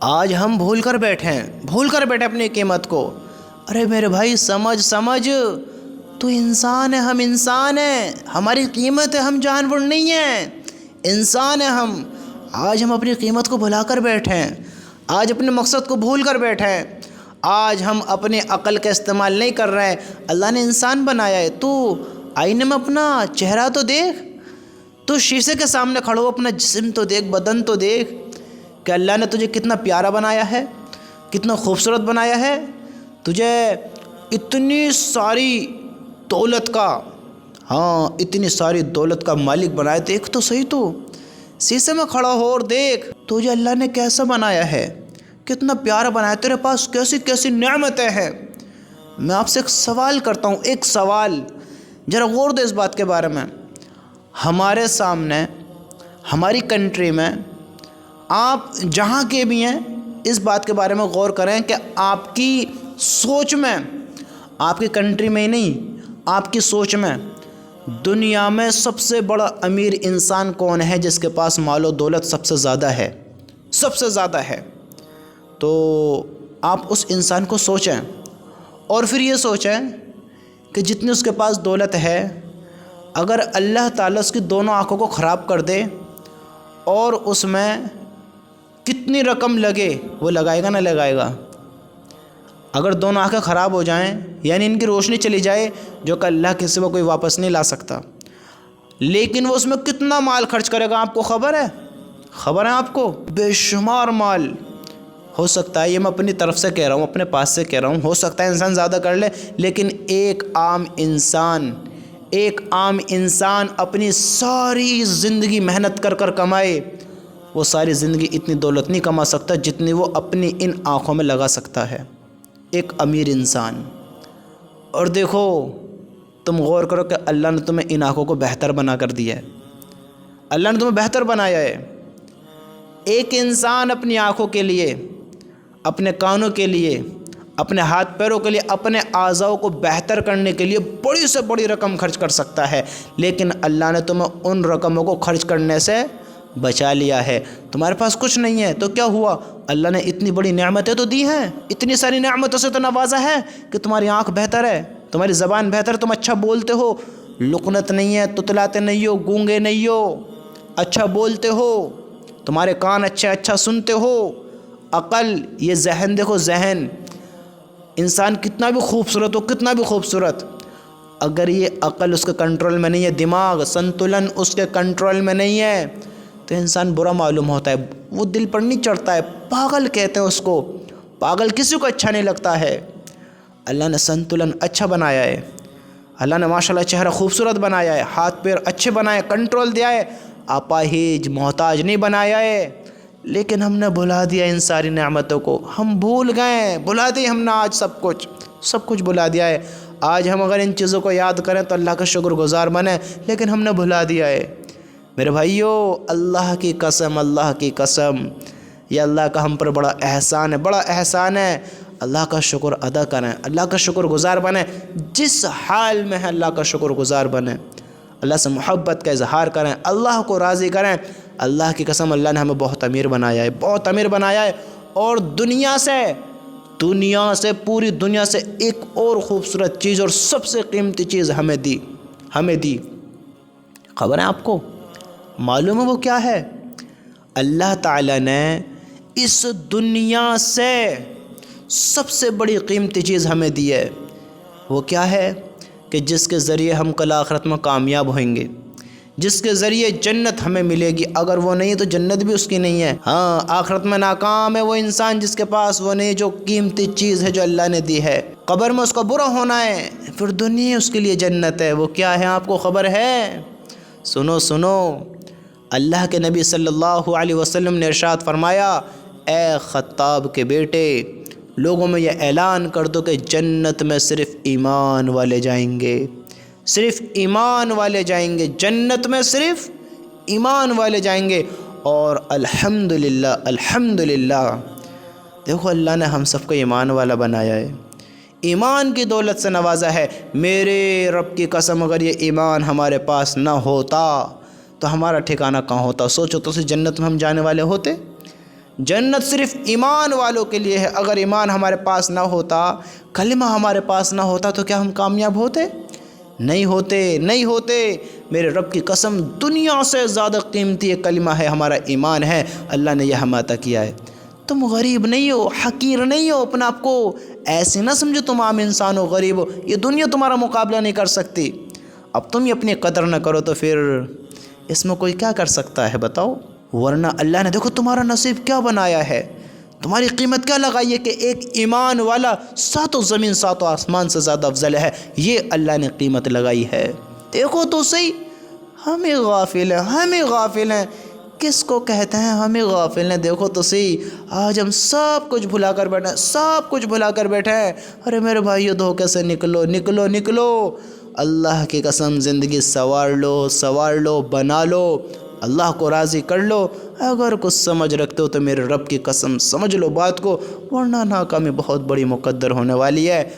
آج ہم بھول کر بیٹھے اپنی قیمت کو۔ ارے میرے بھائی سمجھ، تو انسان ہے، ہم انسان ہیں، ہماری قیمت ہے، ہم جانور نہیں ہیں، انسان ہیں ہم۔ آج ہم اپنی قیمت کو بھلا کر بیٹھے ہیں، آج اپنے مقصد کو بھول کر بیٹھے ہیں، آج ہم اپنے عقل کا استعمال نہیں کر رہے ہیں۔ اللہ نے انسان بنایا ہے، تو آئینے میں اپنا چہرہ تو دیکھ، تو شیشے کے سامنے کھڑا ہو، اپنا جسم تو دیکھ، بدن تو دیکھ کہ اللہ نے تجھے کتنا پیارا بنایا ہے، کتنا خوبصورت بنایا ہے، تجھے اتنی ساری دولت کا، اتنی ساری دولت کا مالک بنایا۔ دیکھ تو صحیح، تو شیشے میں کھڑا ہو اور دیکھ تجھے اللہ نے کیسا بنایا ہے، کتنا پیارا بنایا، تیرے پاس کیسی کیسی نعمتیں ہیں۔ میں آپ سے ایک سوال کرتا ہوں، ایک سوال، ذرا غور دے اس بات کے بارے میں۔ ہمارے سامنے، ہماری کنٹری میں، آپ جہاں کے بھی ہیں، اس بات کے بارے میں غور کریں کہ آپ کی سوچ میں، آپ کی کنٹری میں ہی نہیں، آپ کی سوچ میں دنیا میں سب سے بڑا امیر انسان کون ہے، جس کے پاس مال و دولت سب سے زیادہ ہے، سب سے زیادہ ہے؟ تو آپ اس انسان کو سوچیں اور پھر یہ سوچیں کہ جتنی اس کے پاس دولت ہے، اگر اللہ تعالیٰ اس کی دونوں آنکھوں کو خراب کر دے اور اس میں کتنی رقم لگے، وہ لگائے گا نہ لگائے گا؟ اگر دونوں آنکھیں خراب ہو جائیں، یعنی ان کی روشنی چلی جائے، جو کہ اللہ کے سوا کوئی واپس نہیں لا سکتا، لیکن وہ اس میں کتنا مال خرچ کرے گا، آپ کو خبر ہے؟ خبر ہے آپ کو؟ بے شمار مال۔ ہو سکتا ہے، یہ میں اپنی طرف سے کہہ رہا ہوں، اپنے پاس سے کہہ رہا ہوں، ہو سکتا ہے انسان زیادہ کر لے، لیکن ایک عام انسان اپنی ساری زندگی محنت کر کر کمائے، وہ ساری زندگی اتنی دولت نہیں کما سکتا جتنی وہ اپنی ان آنکھوں میں لگا سکتا ہے، ایک امیر انسان۔ اور دیکھو، تم غور کرو کہ اللہ نے تمہیں ان آنکھوں کو بہتر بنا کر دیا ہے، اللہ نے تمہیں بہتر بنایا ہے۔ ایک انسان اپنی آنکھوں کے لیے، اپنے کانوں کے لیے، اپنے ہاتھ پیروں کے لیے، اپنے اعضاء کو بہتر کرنے کے لیے بڑی سے بڑی رقم خرچ کر سکتا ہے، لیکن اللہ نے تمہیں ان رقموں کو خرچ کرنے سے بچا لیا ہے۔ تمہارے پاس کچھ نہیں ہے تو کیا ہوا؟ اللہ نے اتنی بڑی نعمتیں تو دی ہیں، اتنی ساری نعمتوں سے تو نوازا ہے کہ تمہاری آنکھ بہتر ہے، تمہاری زبان بہتر ہے، تم اچھا بولتے ہو، لکنت نہیں ہے، تتلاتے نہیں ہو، گونگے نہیں ہو، اچھا بولتے ہو، تمہارے کان اچھا سنتے ہو، عقل، یہ ذہن دیکھو، ذہن، انسان کتنا بھی خوبصورت ہو، کتنا بھی خوبصورت، اگر یہ عقل اس کے کنٹرول میں نہیں ہے، دماغ سنتولن اس کے کنٹرول میں نہیں ہے، تو انسان برا معلوم ہوتا ہے، وہ دل پر نہیں چڑھتا ہے، پاگل کہتے ہیں اس کو، پاگل کسی کو اچھا نہیں لگتا ہے۔ اللہ نے سنتولن اچھا بنایا ہے، اللہ نے ماشاءاللہ چہرہ خوبصورت بنایا ہے، ہاتھ پیر اچھے بنائے، کنٹرول دیا ہے، اپاہج محتاج نہیں بنایا ہے، لیکن ہم نے بھلا دیا ان ساری نعمتوں کو، ہم بھول گئے، بھلا دی ہم نے، آج سب کچھ بھلا دیا ہے۔ آج ہم اگر ان چیزوں کو یاد کریں تو اللہ کا شکر گزار بنیں، لیکن ہم نے بھلا دیا ہے۔ میرے بھائیو، اللہ کی قسم، یہ اللہ کا ہم پر بڑا احسان ہے، اللہ کا شکر ادا کریں، اللہ کا شکر گزار بنیں، جس حال میں ہے اللہ کا شکر گزار بنیں، اللہ سے محبت کا اظہار کریں، اللہ کو راضی کریں۔ اللہ کی قسم، اللہ نے ہمیں بہت امیر بنایا ہے، اور دنیا سے، پوری دنیا سے ایک اور خوبصورت چیز اور سب سے قیمتی چیز ہمیں دی۔ خبر ہے آپ کو؟ معلوم ہے وہ کیا ہے؟ اللہ تعالیٰ نے اس دنیا سے سب سے بڑی قیمتی چیز ہمیں دی ہے۔ وہ کیا ہے؟ کہ جس کے ذریعے ہم کل آخرت میں کامیاب ہوئیں گے، جس کے ذریعے جنت ہمیں ملے گی، اگر وہ نہیں ہے تو جنت بھی اس کی نہیں ہے۔ آخرت میں ناکام ہے وہ انسان جس کے پاس وہ نہیں، جو قیمتی چیز ہے جو اللہ نے دی ہے۔ قبر میں اس کا برا ہونا ہے، پھر دنیا اس کے لیے جنت ہے۔ وہ کیا ہے آپ کو خبر ہے؟ سنو، اللہ کے نبی صلی اللہ علیہ وسلم نے ارشاد فرمایا، اے خطاب کے بیٹے، لوگوں میں یہ اعلان کر دو کہ جنت میں صرف ایمان والے جائیں گے، صرف ایمان والے جائیں گے، جنت میں صرف ایمان والے جائیں گے۔ اور الحمدللہ دیکھو، اللہ نے ہم سب کو ایمان والا بنایا ہے، ایمان کی دولت سے نوازا ہے۔ میرے رب کی قسم، اگر یہ ایمان ہمارے پاس نہ ہوتا تو ہمارا ٹھکانہ کہاں ہوتا؟ سوچو تو جنت میں ہم جانے والے ہوتے؟ جنت صرف ایمان والوں کے لیے ہے۔ اگر ایمان ہمارے پاس نہ ہوتا، کلمہ ہمارے پاس نہ ہوتا تو کیا ہم کامیاب ہوتے؟ نہیں ہوتے۔ میرے رب کی قسم، دنیا سے زیادہ قیمتی یہ کلمہ ہے، ہمارا ایمان ہے۔ اللہ نے یہ ہمیں عطا کیا ہے۔ تم غریب نہیں ہو، حقیر نہیں ہو، اپنا آپ کو ایسے نہ سمجھو تم عام انسان ہو، غریب ہو، یہ دنیا تمہارا مقابلہ نہیں کر سکتی۔ اب تم ہی اپنی قدر نہ کرو تو پھر اس میں کوئی کیا کر سکتا ہے بتاؤ؟ ورنہ اللہ نے دیکھو تمہارا نصیب کیا بنایا ہے، تمہاری قیمت کیا لگائی ہے کہ ایک ایمان والا ساتوں زمین ساتوں آسمان سے زیادہ افضل ہے، یہ اللہ نے قیمت لگائی ہے۔ دیکھو تو صحیح، ہمیں غافل ہیں۔ کس کو کہتے ہیں ہمیں غافل ہیں؟ دیکھو تو صحیح، آج ہم سب کچھ بھلا کر بیٹھے ہیں۔ ارے میرے بھائیو، دھوکے سے نکلو۔ اللہ کی قسم، زندگی سوار لو، بنا لو، اللہ کو راضی کر لو۔ اگر کچھ سمجھ رکھتے ہو تو میرے رب کی قسم سمجھ لو بات کو، ورنہ ناکامی بہت بڑی مقدر ہونے والی ہے۔